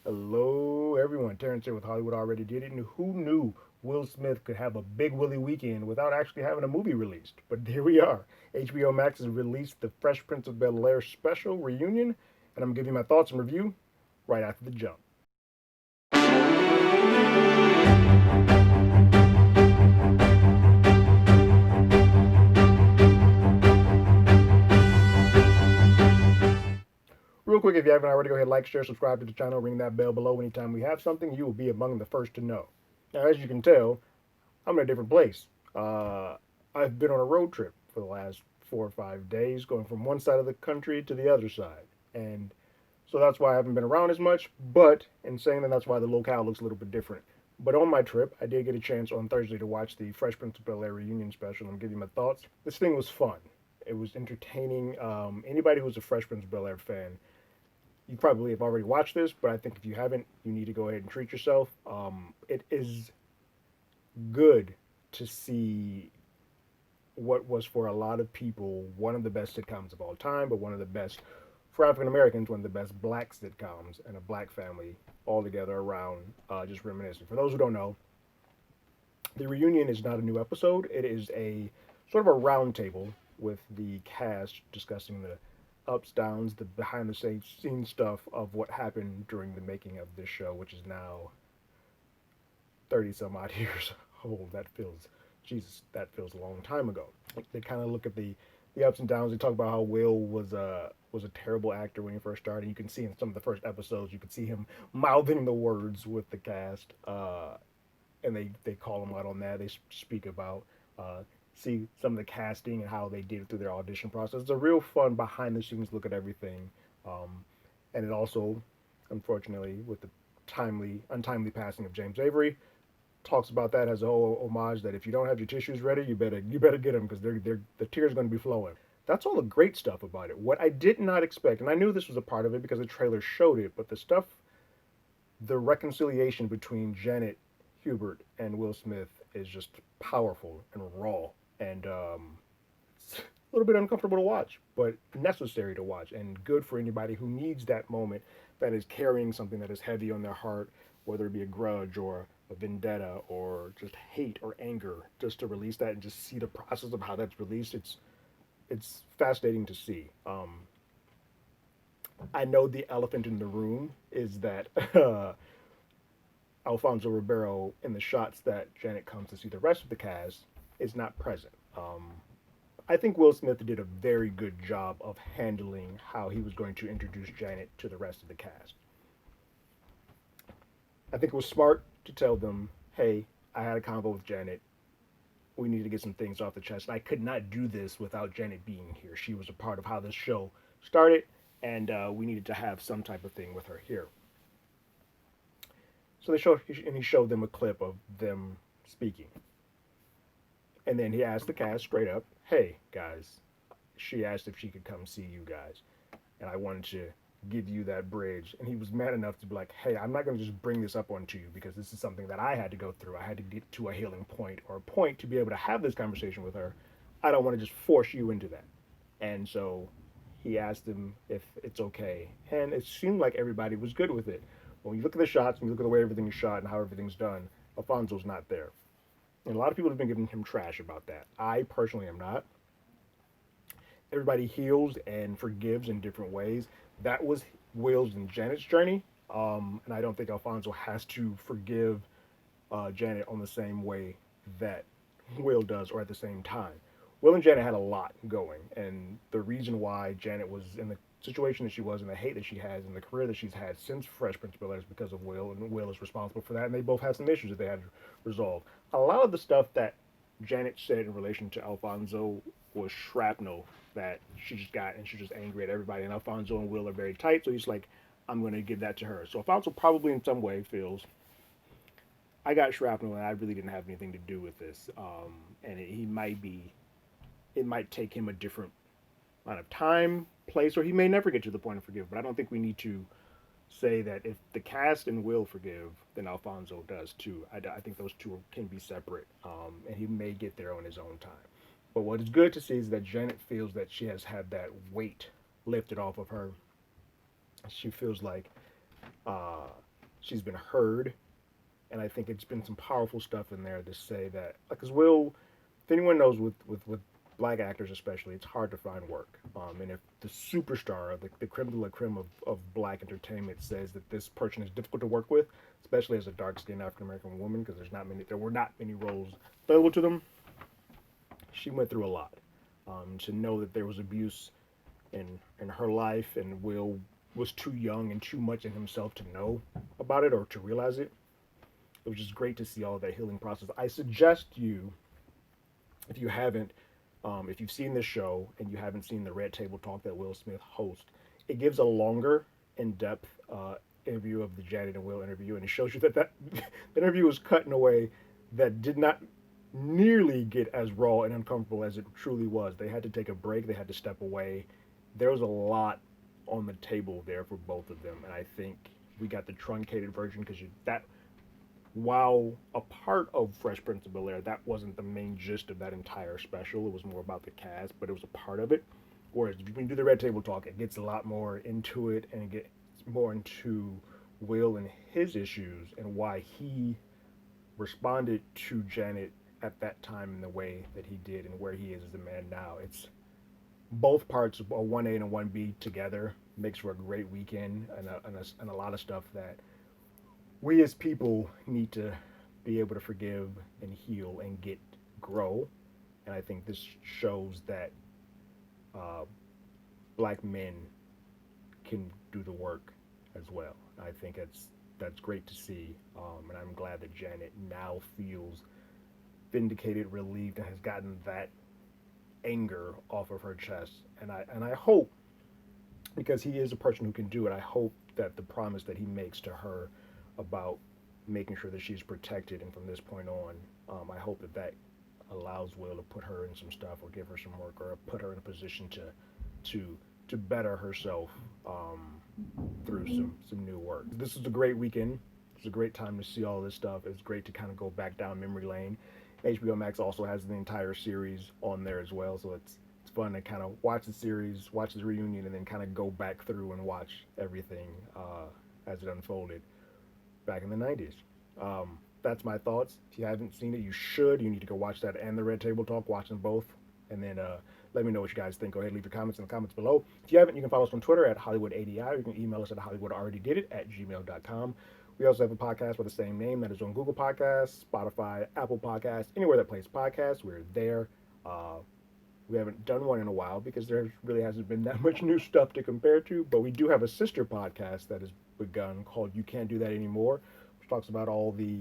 Hello, everyone. Terrence here with Hollywood Already Did It. And who knew Will Smith could have a big Willie weekend without actually having a movie released? But here we are. HBO Max has released the Fresh Prince of Bel Air special reunion, and I'm going to give you my thoughts and review right after the jump. Real quick, if you haven't already, go ahead, like, share, subscribe to the channel, ring that bell below. Anytime we have something, you will be among the first to know. Now, as you can tell, I'm in a different place. I've been on a road trip for the last 4 or 5 days, going from one side of the country to the other side. And so that's why I haven't been around as much. But in saying that, that's why the locale looks a little bit different. But on my trip, I did get a chance on Thursday to watch the Fresh Prince of Bel Air reunion special and give you my thoughts. This thing was fun. It was entertaining. Anybody who's a Fresh Prince of Bel Air fan, you probably have already watched this, but I think if you haven't, you need to go ahead and treat yourself. It is good to see what was for a lot of people one of the best sitcoms of all time, but one of the best for African Americans, one of the best black sitcoms, and a black family all together around just reminiscing. For those who don't know, the reunion is not a new episode. It is a sort of a roundtable with the cast discussing the ups, downs, the behind the scenes stuff of what happened during the making of this show, which is now 30 some odd years old. That feels, Jesus, that feels a long time ago. They kind of look at the ups and downs. They talk about how Will was a terrible actor when he first started. You can see in some of the first episodes, you can see him mouthing the words with the cast, and they call him out on that. They speak about see some of the casting and how they did it through their audition process. It's a real fun behind the scenes look at everything, and it also, unfortunately, with the untimely passing of James Avery, talks about that as a whole homage that if you don't have your tissues ready, you better get them because they're the tears going to be flowing. That's all the great stuff about it. What I did not expect, and I knew this was a part of it because the trailer showed it, but the stuff, the reconciliation between Janet Hubert and Will Smith is just powerful and raw, and it's a little bit uncomfortable to watch, but necessary to watch, and good for anybody who needs that moment that is carrying something that is heavy on their heart, whether it be a grudge or a vendetta or just hate or anger, just to release that and just see the process of how that's released. It's fascinating to see. I know the elephant in the room is that Alfonso Ribeiro, in the shots that Janet comes to see the rest of the cast, is not present. I think Will Smith did a very good job of handling how he was going to introduce Janet to the rest of the cast. I think it was smart to tell them, hey, I had a convo with Janet. We need to get some things off the chest. I could not do this without Janet being here. She was a part of how this show started, and we needed to have some type of thing with her here. So they showed, and he showed them a clip of them speaking. And then he asked the cast straight up, hey, guys, she asked if she could come see you guys. And I wanted to give you that bridge. And he was mad enough to be like, hey, I'm not going to just bring this up onto you because this is something that I had to go through. I had to get to a healing point or a point to be able to have this conversation with her. I don't want to just force you into that. And so he asked him if it's okay. And it seemed like everybody was good with it. When you look at the shots and you look at the way everything is shot and how everything's done, Alfonso's not there. And a lot of people have been giving him trash about that. I personally am not. Everybody heals and forgives in different ways. That was Will's and Janet's journey. And I don't think Alfonso has to forgive Janet on the same way that Will does or at the same time. Will and Janet had a lot going. And the reason why Janet was in the situation that she was and the hate that she has and the career that she's had since Fresh Prince of Bel Air is because of Will. And Will is responsible for that. And they both had some issues that they had to resolve. A lot of the stuff that Janet said in relation to Alfonso was shrapnel that she just got, and she's just angry at everybody. And Alfonso and Will are very tight, so he's like, I'm going to give that to her. So Alfonso probably in some way feels I got shrapnel and I really didn't have anything to do with this. And it might take him a different amount of time, place, or he may never get to the point of forgive. But I don't think we need to say that if the cast and Will forgive, then Alfonso does too. I think those two can be separate, and he may get there on his own time. But what is good to see is that Janet feels that she has had that weight lifted off of her. She feels like she's been heard, and I think it's been some powerful stuff in there to say that, because Will, if anyone knows with black actors especially, it's hard to find work. And if the superstar, the creme de la creme of black entertainment says that this person is difficult to work with, especially as a dark-skinned African American woman, because there were not many roles available to them. She went through a lot. To know that there was abuse in her life, and Will was too young and too much in himself to know about it or to realize it. It was just great to see all that healing process. I suggest you, if you haven't, if you've seen this show and you haven't seen the Red Table Talk that Will Smith hosts, it gives a longer, in-depth interview of the Janet and Will interview, and it shows you that the interview was cut in a way that did not nearly get as raw and uncomfortable as it truly was. They had to take a break. They had to step away. There was a lot on the table there for both of them, and I think we got the truncated version because that, while a part of Fresh Prince of Bel Air, that wasn't the main gist of that entire special. It was more about the cast, but it was a part of it. Whereas when you do the Red Table Talk, it gets a lot more into it, and it gets more into Will and his issues and why he responded to Janet at that time in the way that he did and where he is as a man now. It's both parts, a 1A and a 1B together, makes for a great weekend and a lot of stuff that we as people need to be able to forgive and heal and grow. And I think this shows that uh, black men can do the work as well. I think that's great to see, and I'm glad that Janet now feels vindicated, relieved, and has gotten that anger off of her chest. And I hope, because he is a person who can do it, I hope that the promise that he makes to her about making sure that she's protected, and from this point on, I hope that allows Will to put her in some stuff or give her some work or put her in a position to to better herself through some new work. This is a great weekend. It's a great time to see all this stuff. It's great to kind of go back down memory lane. HBO Max also has the entire series on there as well, so it's fun to kind of watch the series, watch the reunion, and then kind of go back through and watch everything as it unfolded back in the 90s. That's my thoughts. If you haven't seen it, you should. You need to go watch that and the Red Table Talk, watch them both, and then let me know what you guys think. Go ahead and leave your comments in the comments below. If you haven't, you can follow us on Twitter at HollywoodADI. You can email us at HollywoodAlreadyDidIt at gmail.com. We also have a podcast with the same name that is on Google Podcasts, Spotify, Apple Podcasts, anywhere that plays podcasts. We're there. We haven't done one in a while because there really hasn't been that much new stuff to compare to, but we do have a sister podcast that has begun called You Can't Do That Anymore, which talks about all the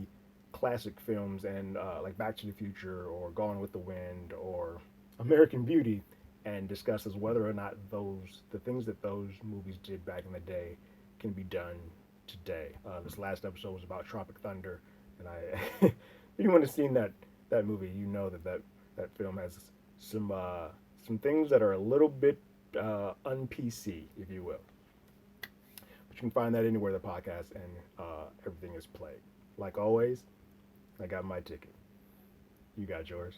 classic films and like Back to the Future or Gone with the Wind or American Beauty, and discusses whether or not the things that those movies did back in the day can be done today. This last episode was about Tropic Thunder, and if anyone has seen that movie, you know that film has some things that are a little bit un-PC, if you will. But you can find that anywhere the podcast and everything is played. Like always, I got my ticket. You got yours.